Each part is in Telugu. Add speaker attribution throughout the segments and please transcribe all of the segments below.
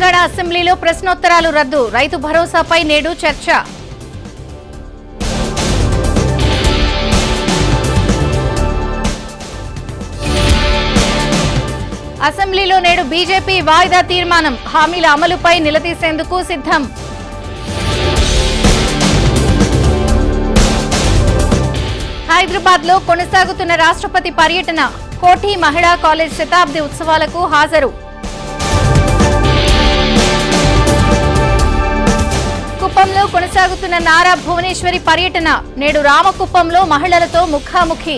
Speaker 1: తెలంగాణ అసెంబ్లీలో ప్రశ్నోత్తరాలు రద్దు. రైతు భరోసాపై నేడు చర్చ. అసెంబ్లీలో నేడు బీజేపీ వాయిదా తీర్మానం. హామీల అమలుపై నిలదీసేందుకు సిద్ధం. హైదరాబాద్ లో కొనసాగుతున్న రాష్ట్రపతి పర్యటన. కోఠి మహిళా కాలేజ్ శతాబ్ది ఉత్సవాలకు హాజరు. కుప్పంలో కొనసాగుతున్న నారా భువనేశ్వరి పర్యటన. నేడు రామకుప్పంలో మహిళలతో ముఖాముఖి.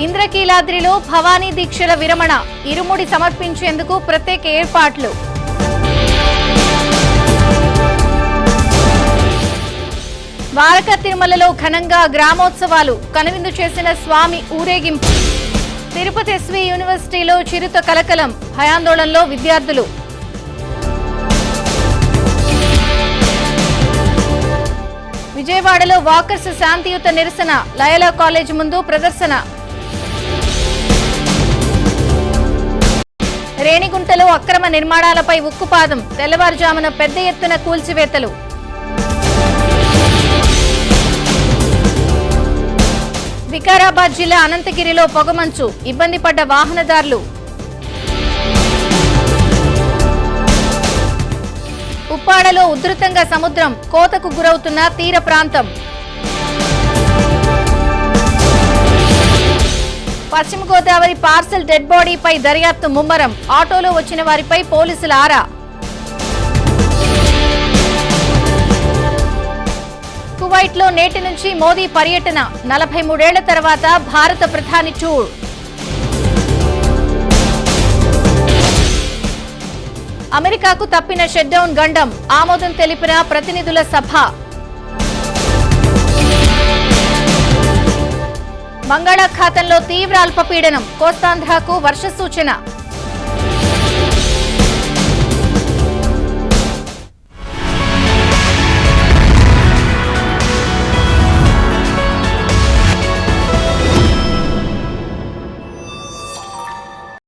Speaker 1: ఇంద్రకీలాద్రిలో భవానీ దీక్షల విరమణ. ఇరుముడి సమర్పించేందుకు ప్రత్యేక ఏర్పాట్లు. ద్వారక తిరుమలలో ఘనంగా గ్రామోత్సవాలు. కనువిందు చేసిన స్వామి ఊరేగింపు. తిరుపతి ఎస్వి యూనివర్సిటీలో చిరుత కలకలం. భయాందోళనలో విద్యార్థులు. విజయవాడలో వాకర్స్ శాంతియుత నిరసన. లయలా కాలేజ్ ముందు ప్రదర్శన. రేణిగుంటలో అక్రమ నిర్మాణాలపై ఉక్కుపాదం. తెల్లవారుజామున పెద్ద ఎత్తున కూల్చివేతలు. వికారాబాద్ జిల్లా అనంతగిరిలో పొగమంచు. ఇబ్బంది పడ్డ వాహనదారులు. ఉప్పాడలో ఉధృతంగా సముద్రం. కోతకు గురవుతున్న తీర ప్రాంతం. పశ్చిమ గోదావరి పార్సల్ డెడ్ బాడీపై దర్యాప్తు ముమ్మరం. ఆటోలో వచ్చిన వారిపై పోలీసుల ఆరా. కువైట్ లో నేటి నుంచి మోదీ పర్యటన. 43 ఏళ్ల తర్వాత భారత ప్రధాని టూర్. అమెరికాకు తప్పిన షట్డౌన్ గండం. ఆమోదం తెలిపిన ప్రతినిధుల సభ. బంగాళాఖాతంలో తీవ్ర అల్పపీడనం. కోస్తాంధ్రకు వర్ష సూచన.